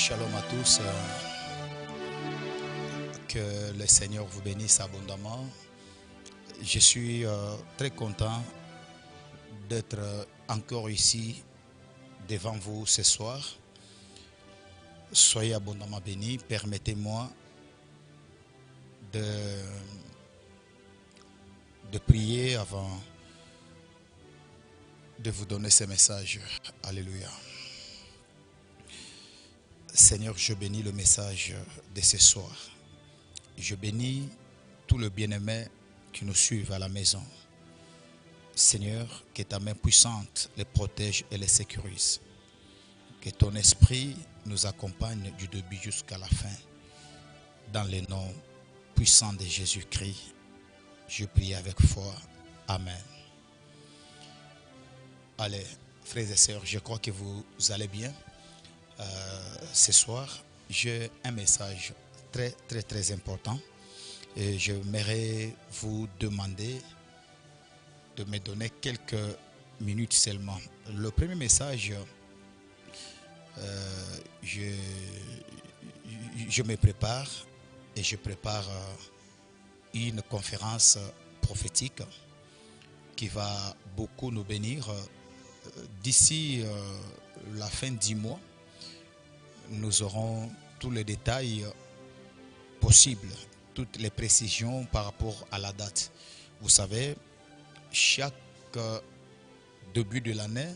Shalom à tous, que le Seigneur vous bénisse abondamment. Je suis très content d'être encore ici devant vous ce soir. Soyez abondamment bénis. Permettez-moi de prier avant de vous donner ce message. Alléluia. Seigneur, je bénis le message de ce soir. Je bénis tous les bien-aimés qui nous suivent à la maison. Seigneur, que ta main puissante les protège et les sécurise. Que ton esprit nous accompagne du début jusqu'à la fin. Dans le nom puissant de Jésus-Christ, je prie avec foi. Amen. Allez, frères et sœurs, je crois que vous allez bien. Ce soir, j'ai un message très important. Et j'aimerais vous demander de me donner quelques minutes seulement. Le premier message, je me prépare et je prépare une conférence prophétique qui va beaucoup nous bénir. D'ici la fin du mois, nous aurons tous les détails possibles, toutes les précisions par rapport à la date. Vous savez, chaque début de l'année,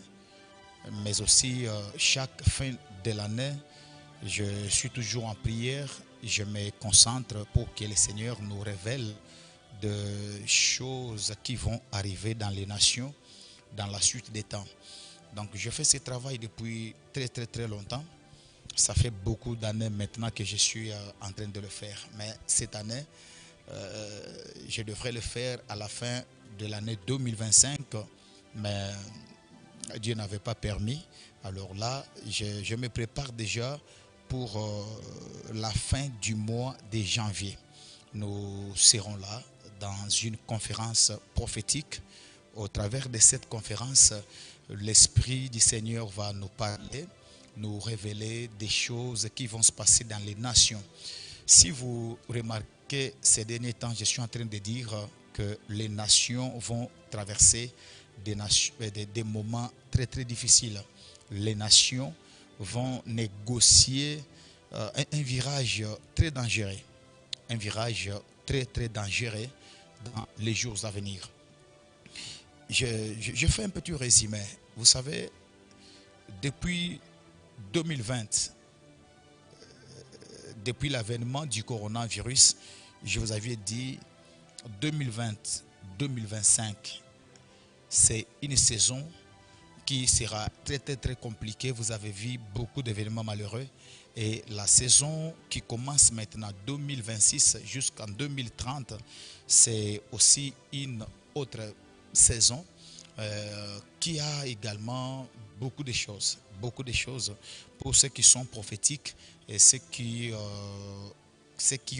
mais aussi chaque fin de l'année, je suis toujours en prière. Je me concentre pour que le Seigneur nous révèle des choses qui vont arriver dans les nations dans la suite des temps. Donc je fais ce travail depuis très longtemps. Ça fait beaucoup d'années maintenant que je suis en train de le faire. Mais cette année, je devrais le faire à la fin de l'année 2025. Mais Dieu n'avait pas permis. Alors là, je me prépare déjà pour la fin du mois de janvier. Nous serons là dans une conférence prophétique. Au travers de cette conférence, l'Esprit du Seigneur va nous parler, nous révéler des choses qui vont se passer dans les nations. Si vous remarquez ces derniers temps, je suis en train de dire que les nations vont traverser des moments très difficiles. Les nations vont négocier un virage très dangereux. Un virage très dangereux dans les jours à venir. Je fais un petit résumé. Vous savez, depuis 2020, depuis l'avènement du coronavirus, je vous avais dit 2020-2025, c'est une saison qui sera très compliquée. Vous avez vu beaucoup d'événements malheureux. Et la saison qui commence maintenant, 2026 jusqu'en 2030, c'est aussi une autre saison qui a également beaucoup de choses pour ceux qui sont prophétiques et ceux qui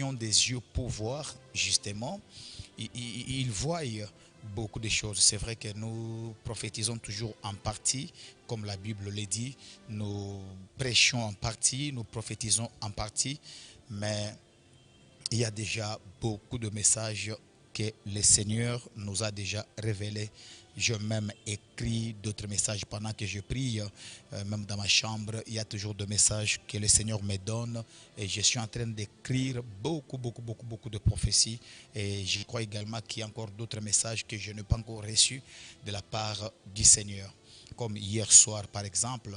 ont des yeux pour voir, justement, ils voient beaucoup de choses. C'est vrai que nous prophétisons toujours en partie, comme la Bible le dit, nous prêchons en partie, nous prophétisons en partie, mais il y a déjà beaucoup de messages que le Seigneur nous a déjà révélés. Je même écrit d'autres messages pendant que je prie, même dans ma chambre, il y a toujours des messages que le Seigneur me donne et je suis en train d'écrire beaucoup de prophéties et je crois également qu'il y a encore d'autres messages que je n'ai pas encore reçus de la part du Seigneur. Comme hier soir par exemple,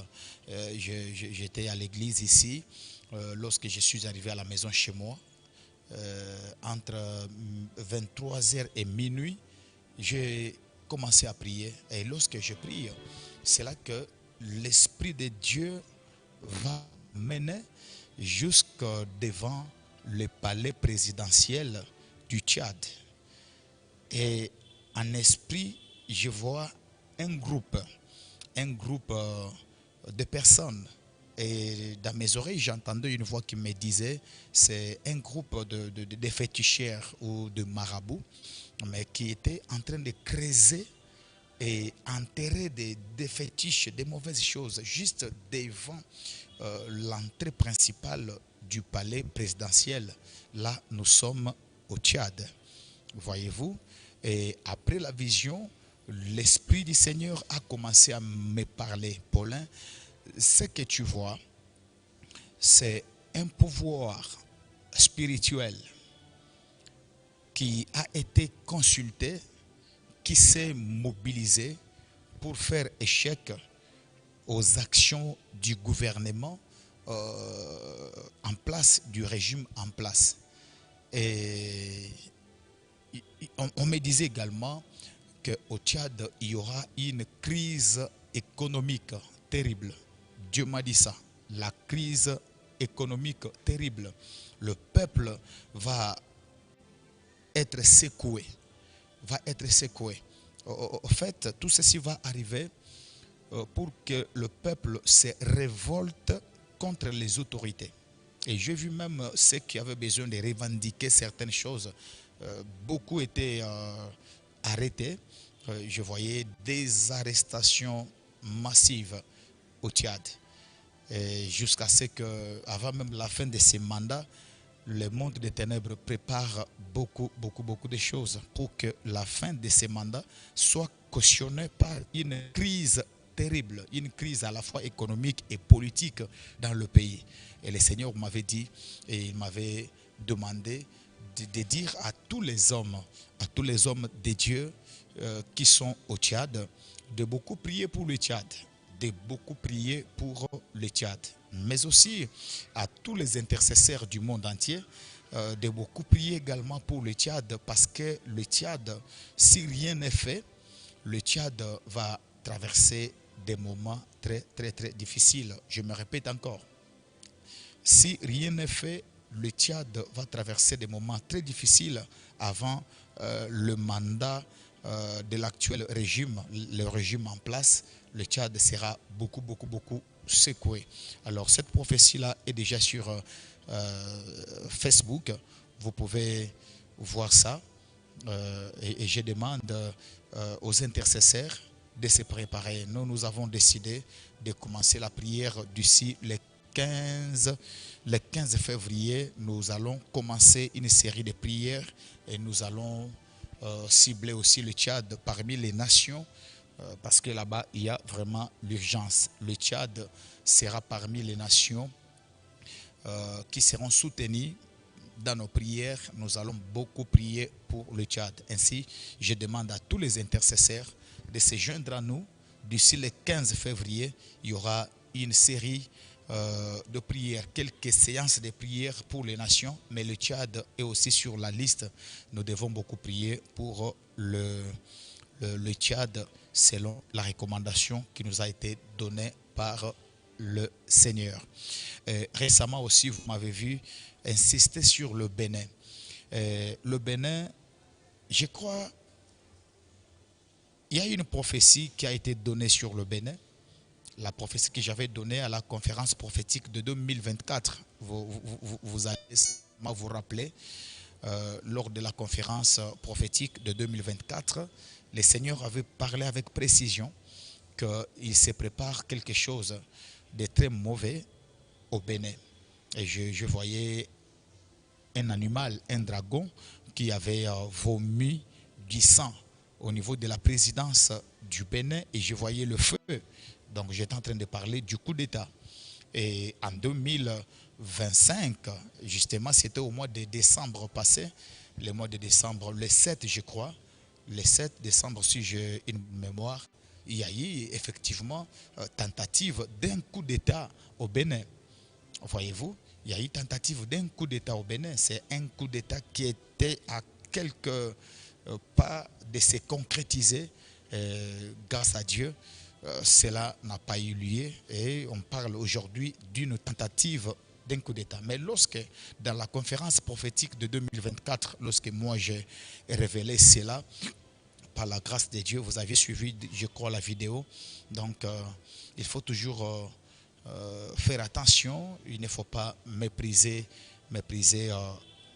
j'étais à l'église ici, lorsque je suis arrivé à la maison chez moi, entre 23h et minuit, j'ai commencé à prier. Et lorsque je prie, c'est là que l'Esprit de Dieu va mener jusqu'à devant le palais présidentiel du Tchad. Et en esprit, je vois un groupe de personnes. Et dans mes oreilles, j'entendais une voix qui me disait, c'est un groupe de féticheurs ou de marabouts, mais qui était en train de creuser et enterrer des fétiches, des mauvaises choses, juste devant l'entrée principale du palais présidentiel. Là, nous sommes au Tchad, voyez-vous. Et après la vision, l'Esprit du Seigneur a commencé à me parler. Paulin, ce que tu vois, c'est un pouvoir spirituel qui a été consulté, qui s'est mobilisé pour faire échec aux actions du gouvernement en place, du régime en place. Et on me disait également qu'au Tchad, il y aura une crise économique terrible. Dieu m'a dit ça. La crise économique terrible. Le peuple va être secoué. Va être secoué. En fait, tout ceci va arriver pour que le peuple se révolte contre les autorités. Et j'ai vu même ceux qui avaient besoin de revendiquer certaines choses. Beaucoup étaient arrêtés. Je voyais des arrestations massives au Tchad. Jusqu'à ce que, avant même la fin de ces mandats, le monde des ténèbres prépare beaucoup de choses pour que la fin de ces mandats soit cautionnée par une crise terrible, une crise à la fois économique et politique dans le pays. Et le Seigneur m'avait dit, et il m'avait demandé de dire à tous les hommes de Dieu qui sont au Tchad, de beaucoup prier pour le Tchad, de beaucoup prier pour le Tchad, mais aussi à tous les intercesseurs du monde entier, de beaucoup prier également pour le Tchad, parce que le Tchad, si rien n'est fait, le Tchad va traverser des moments très difficiles. Je me répète encore. Si rien n'est fait, le Tchad va traverser des moments très difficiles avant le mandat de l'actuel régime, le régime en place. Le Tchad sera beaucoup secoué. Alors cette prophétie-là est déjà sur Facebook. Vous pouvez voir ça. Et je demande aux intercesseurs de se préparer. Nous avons décidé de commencer la prière d'ici le 15 février. Nous allons commencer une série de prières et nous allons cibler aussi le Tchad parmi les nations parce que là-bas, il y a vraiment l'urgence. Le Tchad sera parmi les nations qui seront soutenues dans nos prières. Nous allons beaucoup prier pour le Tchad. Ainsi, je demande à tous les intercesseurs de se joindre à nous. D'ici le 15 février, il y aura une série de prières, quelques séances de prières pour les nations, mais le Tchad est aussi sur la liste. Nous devons beaucoup prier pour le Tchad selon la recommandation qui nous a été donnée par le Seigneur. Récemment aussi, vous m'avez vu insister sur le Bénin. Le Bénin, je crois, il y a une prophétie qui a été donnée sur le Bénin. La prophétie que j'avais donnée à la conférence prophétique de 2024. Vous allez vous rappeler, lors de la conférence prophétique de 2024, le Seigneur avait parlé avec précision qu'il se prépare quelque chose de très mauvais au Bénin. Et je voyais un animal, un dragon, qui avait vomi du sang au niveau de la présidence du Bénin et je voyais le feu. Donc j'étais en train de parler du coup d'État. Et en 2025, justement, c'était au mois de décembre passé, le mois de décembre, le 7 je crois, le 7 décembre si j'ai une mémoire, il y a eu effectivement tentative d'un coup d'État au Bénin. Voyez-vous, il y a eu tentative d'un coup d'État au Bénin. C'est un coup d'État qui était à quelques pas de se concrétiser. Grâce à Dieu, cela n'a pas eu lieu et on parle aujourd'hui d'une tentative d'un coup d'État. Mais lorsque, dans la conférence prophétique de 2024, lorsque moi j'ai révélé cela, par la grâce de Dieu, vous avez suivi, je crois, la vidéo. Donc, il faut toujours faire attention. Il ne faut pas mépriser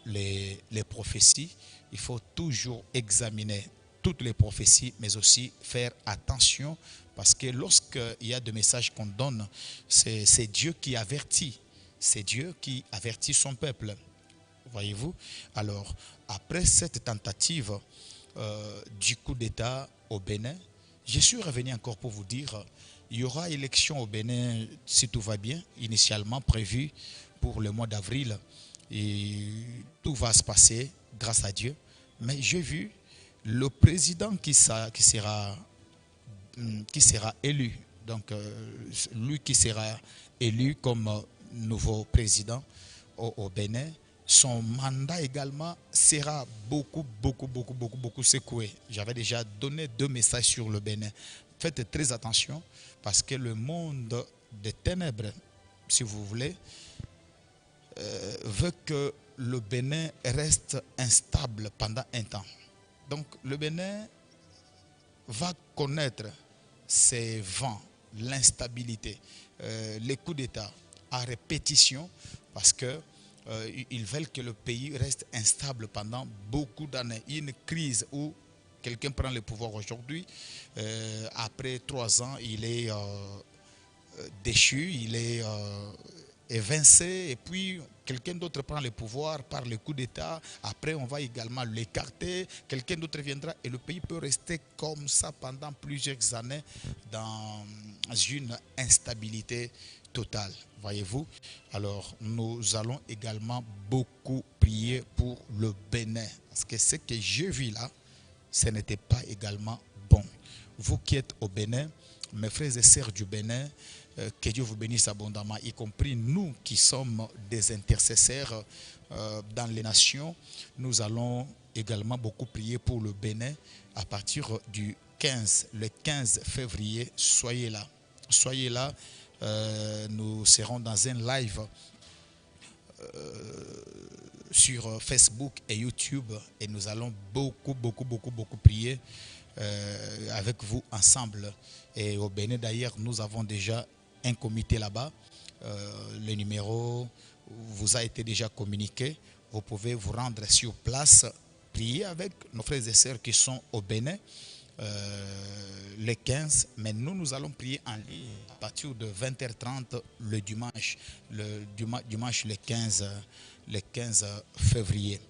les prophéties. Il faut toujours examiner toutes les prophéties, mais aussi faire attention, parce que lorsqu'il y a des messages qu'on donne, c'est Dieu qui avertit. C'est Dieu qui avertit son peuple. Voyez-vous? Alors, après cette tentative du coup d'État au Bénin, je suis revenu encore pour vous dire, il y aura élection au Bénin, si tout va bien, initialement prévu pour le mois d'avril. Et tout va se passer grâce à Dieu. Mais j'ai vu le président qui sera élu. Donc, lui qui sera élu comme nouveau président au Bénin, son mandat également sera beaucoup secoué. J'avais déjà donné 2 messages sur le Bénin. Faites très attention parce que le monde des ténèbres, si vous voulez, veut que le Bénin reste instable pendant un temps. Donc le Bénin va connaître ces vents, l'instabilité, les coups d'État à répétition parce que ils veulent que le pays reste instable pendant beaucoup d'années. Il y a une crise où quelqu'un prend le pouvoir aujourd'hui, après 3 ans, il est déchu, il est évincé, et puis quelqu'un d'autre prend le pouvoir par le coup d'État. Après, on va également l'écarter, quelqu'un d'autre viendra, et le pays peut rester comme ça pendant plusieurs années dans une instabilité totale, voyez-vous. Alors, nous allons également beaucoup prier pour le Bénin, parce que ce que je vis là, ce n'était pas également bon. Vous qui êtes au Bénin, mes frères et sœurs du Bénin, que Dieu vous bénisse abondamment, y compris nous qui sommes des intercesseurs dans les nations. Nous allons également beaucoup prier pour le Bénin à partir du 15, le 15 février. Soyez là. Soyez là. Nous serons dans un live sur Facebook et YouTube et nous allons beaucoup prier avec vous ensemble. Et au Bénin d'ailleurs, nous avons déjà un comité là-bas. Le numéro vous a été déjà communiqué. Vous pouvez vous rendre sur place, prier avec nos frères et sœurs qui sont au Bénin le 15. Mais nous allons prier en ligne à partir de 20h30 le dimanche, dimanche le 15 février.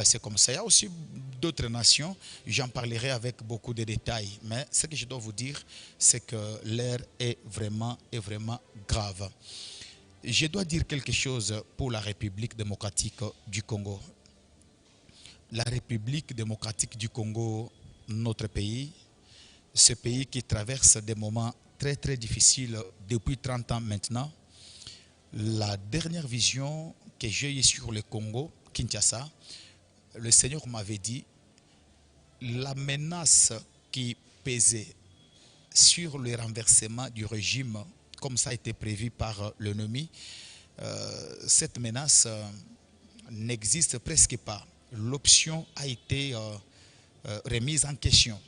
C'est comme ça. Il y a aussi d'autres nations, j'en parlerai avec beaucoup de détails. Mais ce que je dois vous dire, c'est que l'heure est vraiment grave. Je dois dire quelque chose pour la République démocratique du Congo. La République démocratique du Congo, notre pays, ce pays qui traverse des moments très difficiles depuis 30 ans maintenant. La dernière vision que j'ai eue sur le Congo, Kinshasa, le Seigneur m'avait dit, la menace qui pesait sur le renversement du régime, comme ça a été prévu par l'ennemi, cette menace n'existe presque pas. L'option a été remise en question.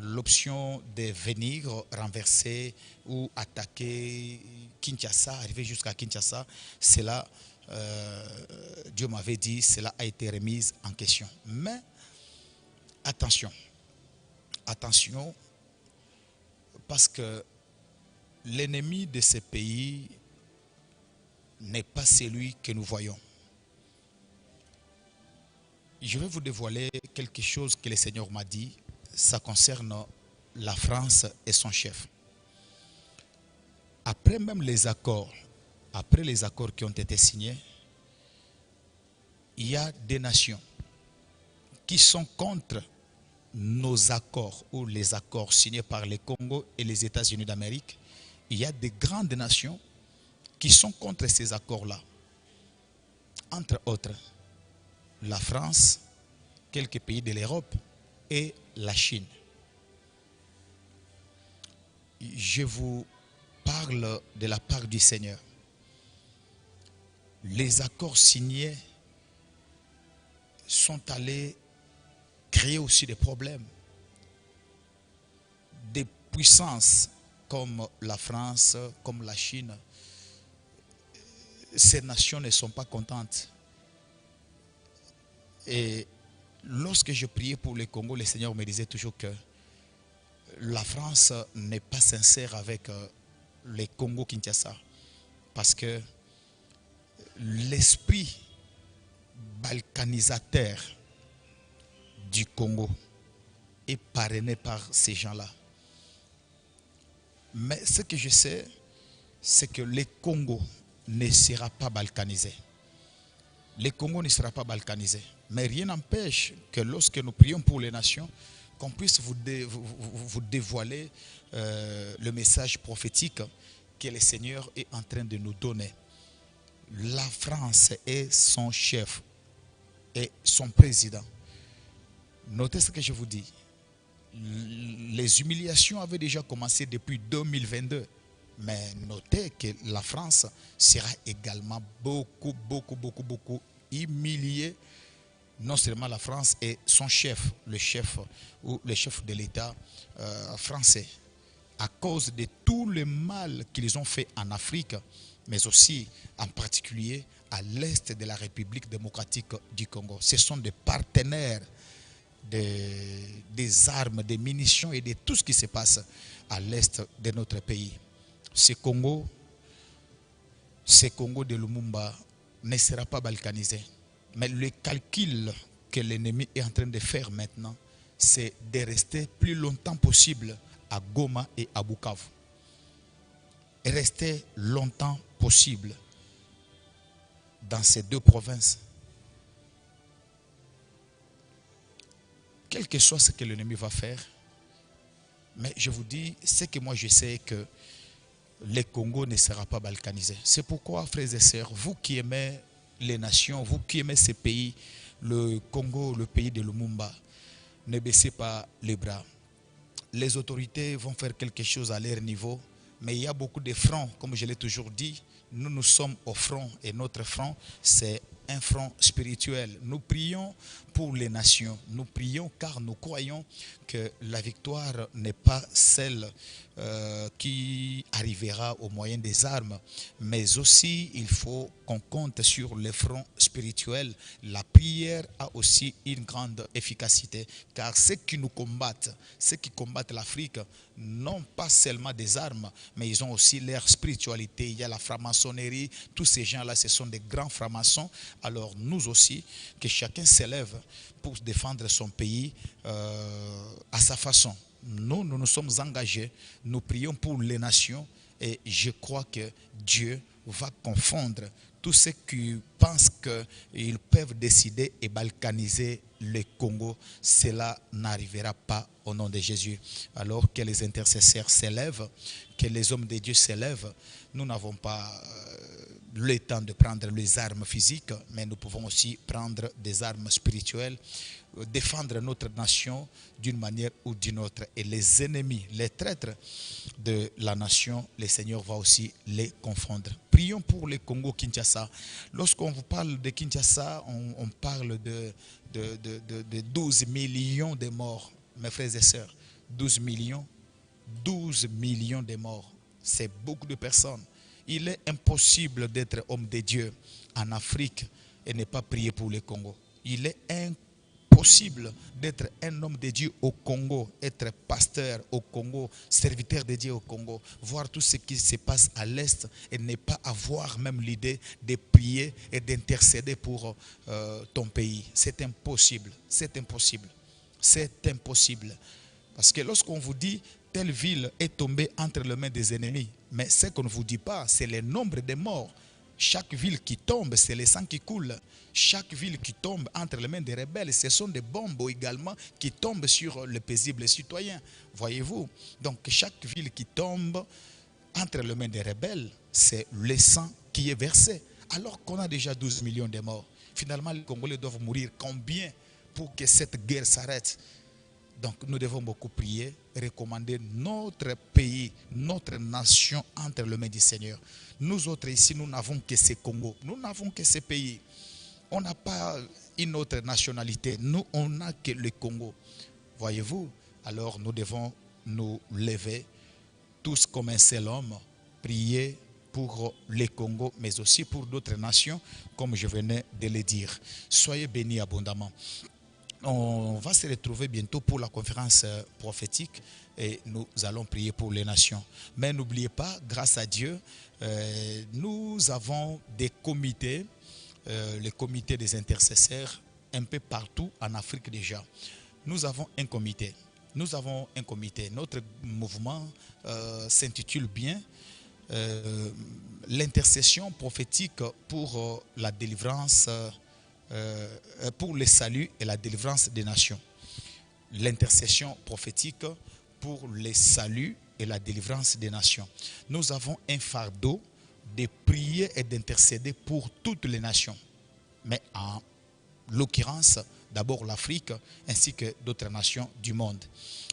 L'option de venir renverser ou attaquer Kinshasa, arriver jusqu'à Kinshasa, cela, Dieu m'avait dit, cela a été remis en question. Mais attention, parce que l'ennemi de ce pays n'est pas celui que nous voyons. Je vais vous dévoiler quelque chose que le Seigneur m'a dit. Ça concerne la France et son chef. Après même les accords, qui ont été signés, il y a des nations qui sont contre nos accords ou les accords signés par le Congo et les États-Unis d'Amérique. Il y a des grandes nations qui sont contre ces accords-là. Entre autres, la France, quelques pays de l'Europe et la Chine. Je vous parle de la part du Seigneur. Les accords signés sont allés créer aussi des problèmes. Des puissances comme la France, comme la Chine, ces nations ne sont pas contentes. Et lorsque je priais pour le Congo, le Seigneur me disait toujours que la France n'est pas sincère avec le Congo-Kinshasa. Parce que l'esprit balkanisateur du Congo est parrainé par ces gens-là. Mais ce que je sais, c'est que le Congo ne sera pas balkanisé. Le Congo ne sera pas balkanisé. Mais rien n'empêche que lorsque nous prions pour les nations, qu'on puisse vous dévoiler le message prophétique que le Seigneur est en train de nous donner. La France est son chef et son président. Notez ce que je vous dis. Les humiliations avaient déjà commencé depuis 2022. Mais notez que la France sera également beaucoup humiliée. Non seulement la France et son chef, le chef de l'État français, à cause de tout le mal qu'ils ont fait en Afrique, mais aussi en particulier à l'est de la République démocratique du Congo. Ce sont des partenaires des armes, des munitions et de tout ce qui se passe à l'est de notre pays. Ce Congo de Lumumba ne sera pas balkanisé. Mais le calcul que l'ennemi est en train de faire maintenant, c'est de rester plus longtemps possible à Goma et à Bukavu. Et rester longtemps possible dans ces deux provinces. Quel que soit ce que l'ennemi va faire, mais je vous dis, ce que moi je sais que le Congo ne sera pas balkanisé. C'est pourquoi, frères et sœurs, vous qui aimez les nations, vous qui aimez ces pays, le Congo, le pays de Lumumba, ne baissez pas les bras. Les autorités vont faire quelque chose à leur niveau, mais il y a beaucoup de fronts, comme je l'ai toujours dit. Nous sommes au front et notre front, c'est un front spirituel. Nous prions pour les nations. Nous prions car nous croyons que la victoire n'est pas celle qui arrivera au moyen des armes, mais aussi il faut qu'on compte sur le front spirituel. La prière a aussi une grande efficacité, car ceux qui nous combattent, ceux qui combattent l'Afrique, n'ont pas seulement des armes, mais ils ont aussi leur spiritualité. Il y a la franc-maçonnerie, tous ces gens-là, ce sont des grands francs-maçons. Alors nous aussi, que chacun s'élève pour défendre son pays à sa façon. Nous nous sommes engagés, nous prions pour les nations et je crois que Dieu va confondre tous ceux qui pensent qu'ils peuvent décider et balkaniser le Congo. Cela n'arrivera pas au nom de Jésus. Alors que les intercesseurs s'élèvent, que les hommes de Dieu s'élèvent, nous n'avons pas le temps de prendre les armes physiques, mais nous pouvons aussi prendre des armes spirituelles, défendre notre nation d'une manière ou d'une autre. Et les ennemis, les traîtres de la nation, le Seigneur va aussi les confondre. Prions pour le Congo-Kinshasa. Lorsqu'on vous parle de Kinshasa, on parle de 12 millions de morts. Mes frères et sœurs, 12 millions de morts. C'est beaucoup de personnes. Il est impossible d'être homme de Dieu en Afrique et ne pas prier pour le Congo. Il est impossible d'être un homme de Dieu au Congo, être pasteur au Congo, serviteur de Dieu au Congo, voir tout ce qui se passe à l'Est et ne pas avoir même l'idée de prier et d'intercéder pour ton pays. C'est impossible, c'est impossible, c'est impossible. Parce que lorsqu'on vous dit telle ville est tombée entre les mains des ennemis, mais ce qu'on ne vous dit pas, c'est le nombre de morts. Chaque ville qui tombe, c'est le sang qui coule. Chaque ville qui tombe entre les mains des rebelles, ce sont des bombes également qui tombent sur les paisibles citoyens. Voyez-vous? Donc chaque ville qui tombe entre les mains des rebelles, c'est le sang qui est versé. Alors qu'on a déjà 12 millions de morts. Finalement, les Congolais doivent mourir combien pour que cette guerre s'arrête? Donc nous devons beaucoup prier, recommander notre pays, notre nation entre les mains du Seigneur. Nous autres ici, nous n'avons que ce Congo, nous n'avons que ce pays. On n'a pas une autre nationalité, nous on n'a que le Congo. Voyez-vous? Alors nous devons nous lever tous comme un seul homme, prier pour le Congo, mais aussi pour d'autres nations, comme je venais de le dire. Soyez bénis abondamment. On va se retrouver bientôt pour la conférence prophétique et nous allons prier pour les nations. Mais n'oubliez pas, grâce à Dieu, nous avons des comités, les comités des intercesseurs, un peu partout en Afrique déjà. Nous avons un comité. Nous avons un comité. Notre mouvement s'intitule bien l'intercession prophétique pour la délivrance, pour le salut et la délivrance des nations. L'intercession prophétique pour le salut et la délivrance des nations. Nous avons un fardeau de prier et d'intercéder pour toutes les nations. Mais en l'occurrence, d'abord l'Afrique ainsi que d'autres nations du monde.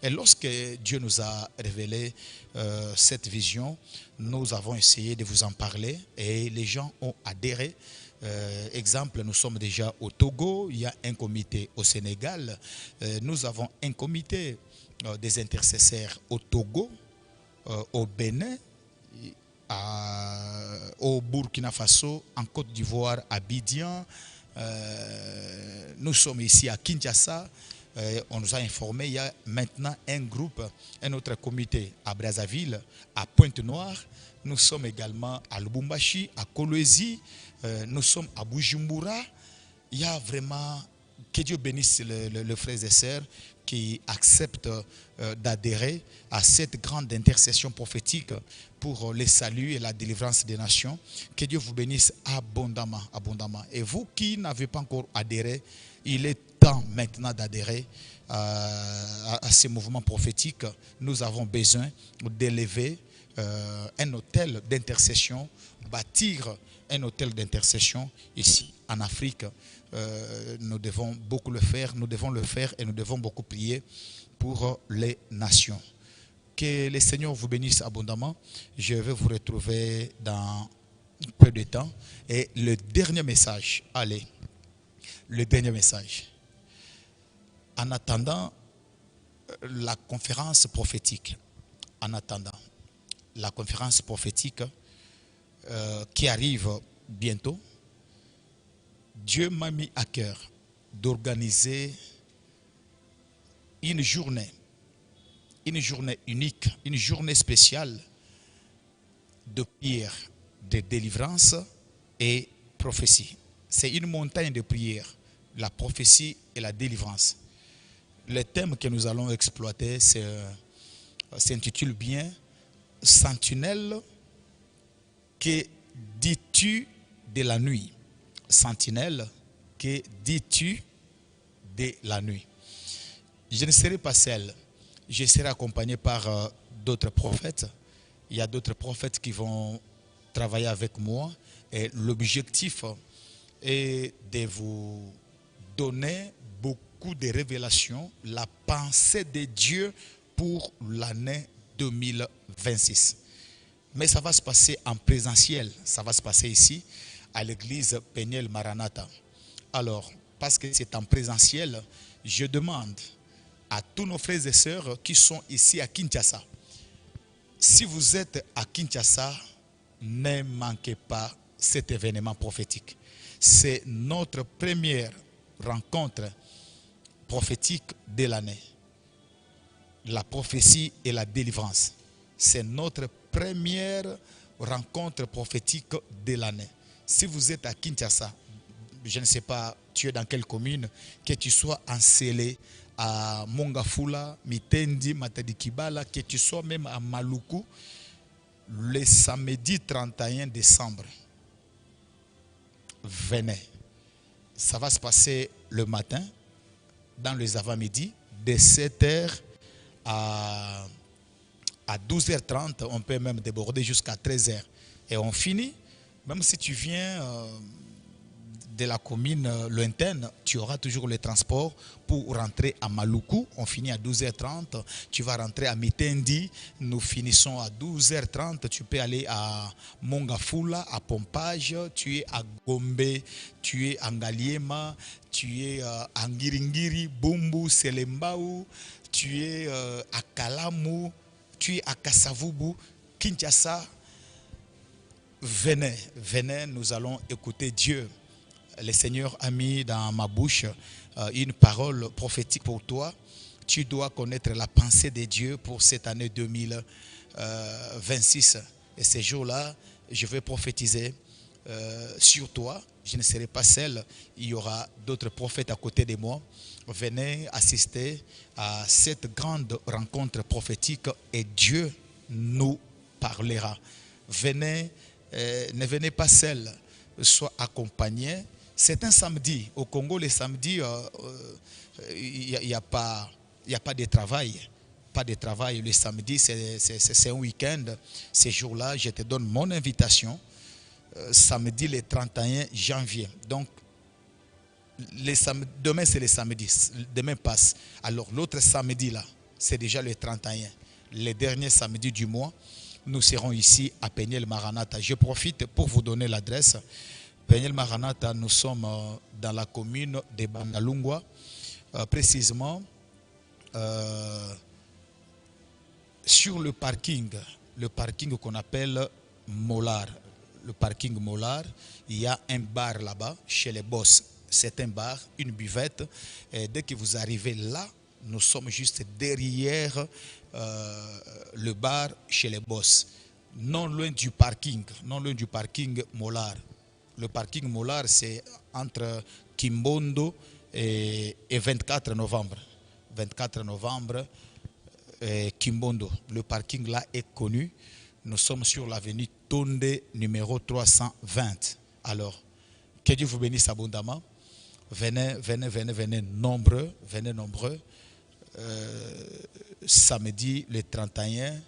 Et lorsque Dieu nous a révélé cette vision, nous avons essayé de vous en parler et les gens ont adhéré. Exemple, nous sommes déjà au Togo, il y a un comité au Sénégal, nous avons un comité des intercesseurs au Togo, au Bénin, au Burkina Faso, en Côte d'Ivoire, à Abidjan. Nous sommes ici à Kinshasa. On nous a informé, il y a maintenant un groupe, un autre comité à Brazzaville, à Pointe-Noire. Nous sommes également à Lubumbashi, à Kolwezi. Nous sommes à Bujumbura. Il y a vraiment, que Dieu bénisse les frères et sœurs qui acceptent d'adhérer à cette grande intercession prophétique pour le salut et la délivrance des nations. Que Dieu vous bénisse abondamment, abondamment. Et vous qui n'avez pas encore adhéré, il est temps maintenant d'adhérer à ces mouvements prophétiques. Nous avons besoin d'élever un hôtel d'intercession, bâtir un hôtel d'intercession ici en Afrique. Nous devons beaucoup le faire, nous devons le faire et nous devons beaucoup prier pour les nations. Que le Seigneur vous bénisse abondamment. Je vais vous retrouver dans peu de temps. Et le dernier message, allez, le dernier message. En attendant la conférence prophétique, en attendant la conférence prophétique qui arrive bientôt, Dieu m'a mis à cœur d'organiser une journée unique, une journée spéciale de prière, de délivrance et prophétie. C'est une montagne de prière, la prophétie et la délivrance. Le thème que nous allons exploiter s'intitule bien « Sentinelle, que dis-tu de la nuit ?» Sentinelle, que dis-tu de la nuit? Je ne serai pas seul. Je serai accompagné par d'autres prophètes. Il y a d'autres prophètes qui vont travailler avec moi. Et l'objectif est de vous donner beaucoup de révélations, la pensée de Dieu pour l'année 2026. Mais ça va se passer en présentiel. Ça va se passer ici, à l'église Peniel Maranatha. Alors, parce que c'est en présentiel, je demande à tous nos frères et sœurs qui sont ici à Kinshasa, si vous êtes à Kinshasa, ne manquez pas cet événement prophétique. C'est notre première rencontre prophétique de l'année. La prophétie et la délivrance. C'est notre première rencontre prophétique de l'année. Si vous êtes à Kinshasa, je ne sais pas, tu es dans quelle commune, que tu sois encelé à Mongafula, Mitendi, Matadikibala, que tu sois même à Maluku, le samedi 31 décembre, venez. Ça va se passer le matin, dans les avant-midi, de 7h à 12h30, on peut même déborder jusqu'à 13h. Et on finit, même si tu viens de la commune lointaine, tu auras toujours le transport pour rentrer à Maluku. On finit à 12h30. Tu vas rentrer à Mitendi. Nous finissons à 12h30. Tu peux aller à Mongafula, à Pompage. Tu es à Gombe. Tu es à Ngaliema. Tu es à Ngiringiri, Bumbu, Selembao. Tu es à Kalamu. Tu es à Kasavubu, Kinshasa. Venez, venez, nous allons écouter Dieu. le Seigneur a mis dans ma bouche une parole prophétique pour toi. Tu dois connaître la pensée de Dieu pour cette année 2026. Et ces jours-là, je vais prophétiser sur toi. Je ne serai pas seul. Il y aura d'autres prophètes à côté de moi. Venez assister à cette grande rencontre prophétique et Dieu nous parlera. Venez, ne venez pas seul, sois accompagné. C'est un samedi. Au Congo, les samedis, il n'y a pas de travail. Pas de travail. Le samedi, c'est un week-end. Ces jours-là, je te donne mon invitation. Samedi, le 31 janvier. Donc, demain, c'est le samedi. Demain passe. Alors, l'autre samedi, là, c'est déjà le 31. Le dernier samedi du mois, nous serons ici à Peniel Maranatha. Je profite pour vous donner l'adresse. Peniel Maranatha, nous sommes dans la commune de Bandalungwa, précisément sur le parking qu'on appelle Molar. Le parking Molar, il y a un bar là-bas, chez les boss. C'est un bar, une buvette. Et dès que vous arrivez là, nous sommes juste derrière le bar chez les boss. Non loin du parking Molar. Le parking Molar, c'est entre Kimbondo et 24 novembre. 24 novembre, Kimbondo. Le parking là est connu. Nous sommes sur l'avenue Tonde numéro 320. Alors, que Dieu vous bénisse abondamment. Venez nombreux. Samedi le 31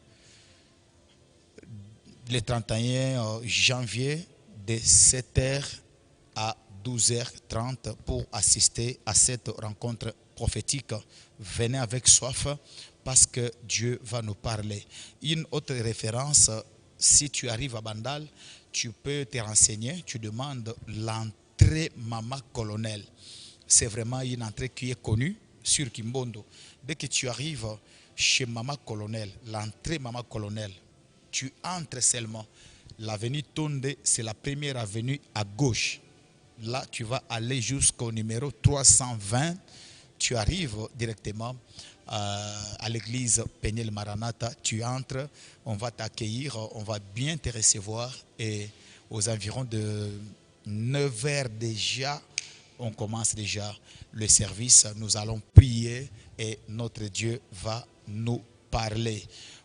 janvier de 7h à 12h30 pour assister à cette rencontre prophétique. Venez avec soif parce que Dieu va nous parler. Une autre référence, si tu arrives à Bandal, tu peux te renseigner, tu demandes l'entrée Mama Colonel. C'est vraiment une entrée qui est connue sur Kimbondo. Dès que tu arrives chez Mama Colonel, l'entrée Mama Colonel, tu entres seulement. L'avenue Tonde, c'est la première avenue à gauche. Là, tu vas aller jusqu'au numéro 320. Tu arrives directement à l'église Peniel Maranatha. Tu entres, on va t'accueillir, on va bien te recevoir. Et aux environs de 9h déjà, on commence déjà le service. Nous allons prier et notre Dieu va nous parler.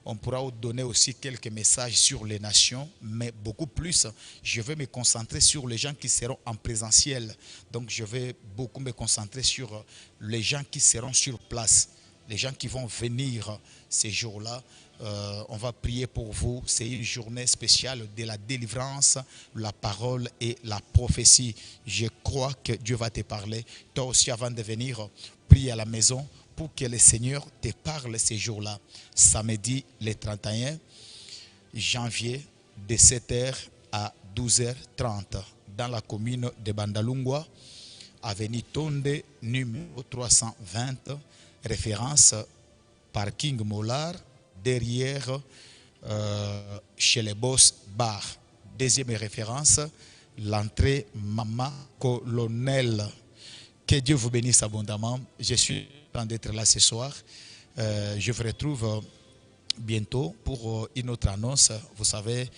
On pourra vous donner aussi quelques messages sur les nations, mais beaucoup plus, je vais me concentrer sur les gens qui seront en présentiel. Donc, je vais beaucoup me concentrer sur les gens qui seront sur place, les gens qui vont venir ces jours-là. On va prier pour vous. C'est une journée spéciale de la délivrance, la parole et la prophétie. Je crois que Dieu va te parler. Toi aussi, avant de venir, prie à la maison pour que le Seigneur te parle ces jours-là. Samedi, le 31 janvier, de 7h à 12h30, dans la commune de Bandalungwa, avenue Tonde, numéro 320, référence parking Molar, derrière chez les boss bar. Deuxième référence, l'entrée Mama Colonel. Que Dieu vous bénisse abondamment. Je suis content d'être là ce soir. Je vous retrouve bientôt pour une autre annonce. Vous savez,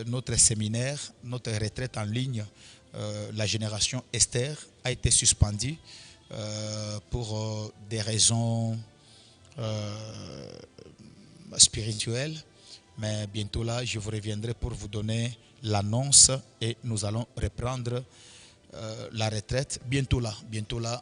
notre séminaire, notre retraite en ligne, la génération Esther, a été suspendue pour des raisons spirituelles. Mais bientôt là, je vous reviendrai pour vous donner l'annonce et nous allons reprendre la retraite. Bientôt là,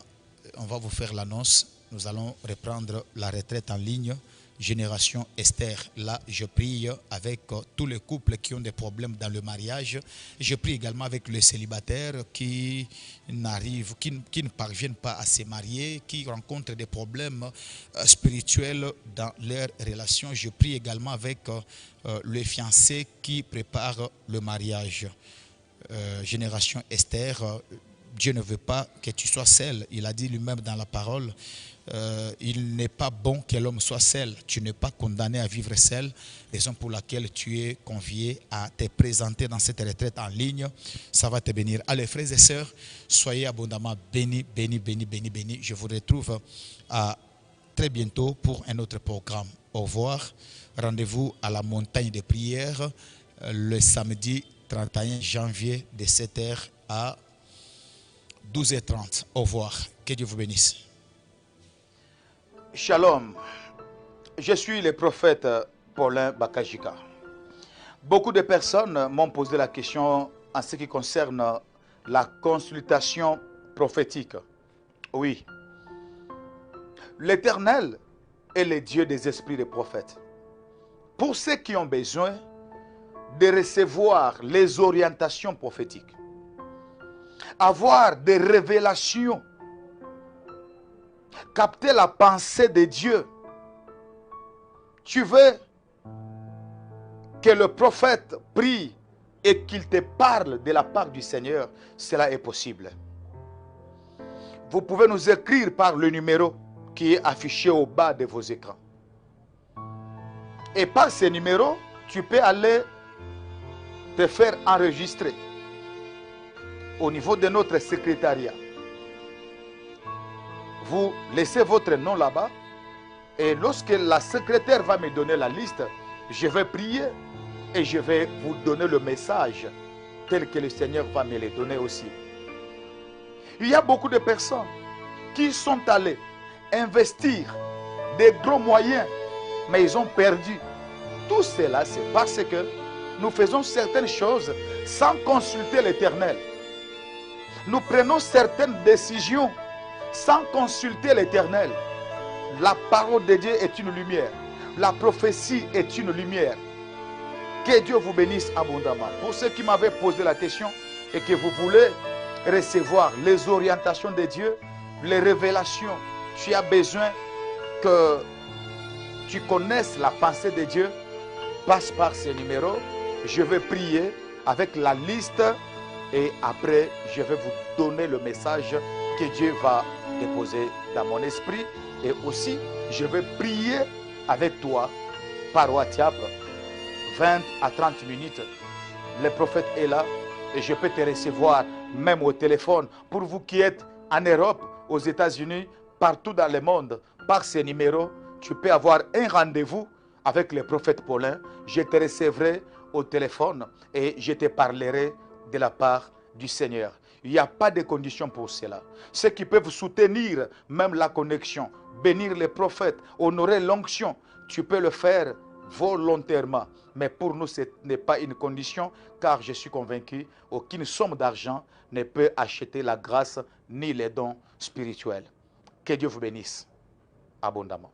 on va vous faire l'annonce. Nous allons reprendre la retraite en ligne. Génération Esther. Là, je prie avec tous les couples qui ont des problèmes dans le mariage. Je prie également avec les célibataires qui ne parviennent pas à se marier, qui rencontrent des problèmes spirituels dans leurs relations. Je prie également avec les fiancés qui préparent le mariage. Génération Esther, Dieu ne veut pas que tu sois seul. Il a dit lui-même dans la parole, il n'est pas bon que l'homme soit seul. Tu n'es pas condamné à vivre seul. Raison pour laquelle tu es convié à te présenter dans cette retraite en ligne. Ça va te bénir. Allez, frères et sœurs, soyez abondamment bénis, bénis, bénis, bénis, bénis. Je vous retrouve à très bientôt pour un autre programme. Au revoir. Rendez-vous à la montagne de prière le samedi 31 janvier de 7h à 12h30. Au revoir. Que Dieu vous bénisse. Shalom. Je suis le prophète Paulin Bakajika. Beaucoup de personnes m'ont posé la question en ce qui concerne la consultation prophétique. Oui. L'Éternel est le Dieu des esprits des prophètes. Pour ceux qui ont besoin de recevoir les orientations prophétiques, avoir des révélations, capter la pensée de Dieu. Tu veux que le prophète prie et qu'il te parle de la part du Seigneur, cela est possible. Vous pouvez nous écrire par le numéro qui est affiché au bas de vos écrans. Et par ce numéro, tu peux aller te faire enregistrer au niveau de notre secrétariat. Vous laissez votre nom là-bas et lorsque la secrétaire va me donner la liste, je vais prier et je vais vous donner le message tel que le Seigneur va me le donner aussi. Il y a beaucoup de personnes qui sont allées investir des gros moyens, mais ils ont perdu. Tout cela, c'est parce que nous faisons certaines choses sans consulter l'Éternel. Nous prenons certaines décisions sans consulter l'Éternel. La parole de Dieu est une lumière. La prophétie est une lumière. Que Dieu vous bénisse abondamment. Pour ceux qui m'avaient posé la question et que vous voulez recevoir les orientations de Dieu, les révélations, tu as besoin que tu connaisses la pensée de Dieu, passe par ce numéro. Je vais prier avec la liste et après je vais vous donner le message que Dieu va déposer dans mon esprit. Et aussi, je vais prier avec toi par WhatsApp 20 à 30 minutes. Le prophète est là et je peux te recevoir même au téléphone. Pour vous qui êtes en Europe, aux États-Unis, partout dans le monde, par ce numéro, tu peux avoir un rendez-vous avec le prophète Paulin. Je te recevrai au téléphone et je te parlerai de la part du Seigneur. Il n'y a pas de conditions pour cela. Ceux qui peuvent soutenir même la connexion, bénir les prophètes, honorer l'onction, tu peux le faire volontairement. Mais pour nous, ce n'est pas une condition, car je suis convaincu qu'aucune somme d'argent ne peut acheter la grâce ni les dons spirituels. Que Dieu vous bénisse abondamment.